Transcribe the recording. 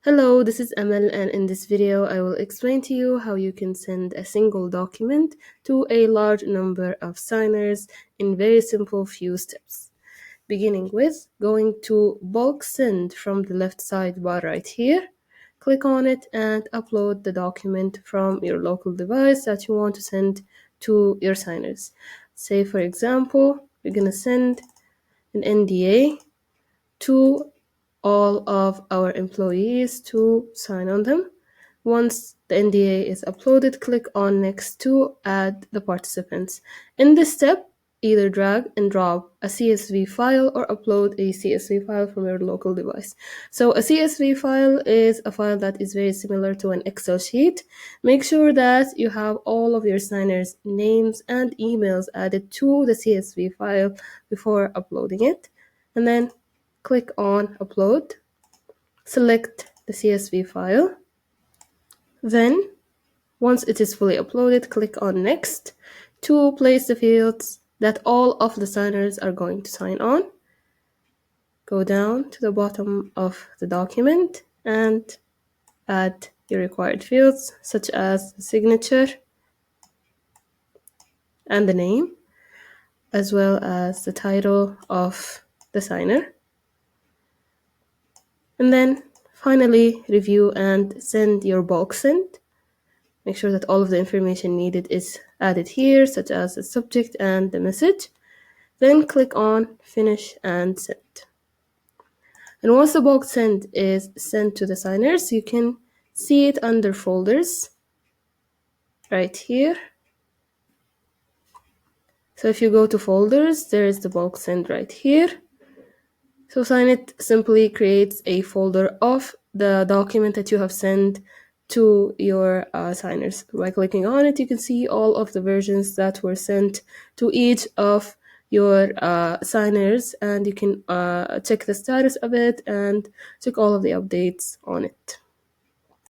Hello, this is Emel, and in this video I will explain to you how you can send a single document to a large number of signers in very simple few steps. Beginning with going to bulk send from the left sidebar right here. Click on it and upload the document from your local device that you want to send to your signers. Say for example, you're gonna send an NDA to all of our employees to sign on them. Once the NDA is uploaded, click on Next to add the participants. In this step, either drag and drop a CSV file or upload a CSV file from your local device. So a CSV file is a file that is very similar to an Excel sheet. Make sure that you have all of your signers' names and emails added to the CSV file before uploading it. And then click on Upload, select the CSV file. Then, once it is fully uploaded, click on Next to place the fields that all of the signers are going to sign on. Go down to the bottom of the document and add your required fields, such as the signature and the name, as well as the title of the signer. And then finally review and send your bulk send. Make sure that all of the information needed is added here, such as the subject and the message. Then click on Finish and Send. And once the bulk send is sent to the signers, you can see it under folders right here. So if you go to folders, there is the bulk send right here. So Signit simply creates a folder of the document that you have sent to your signers. By clicking on it, you can see all of the versions that were sent to each of your signers, and you can check the status of it and check all of the updates on it.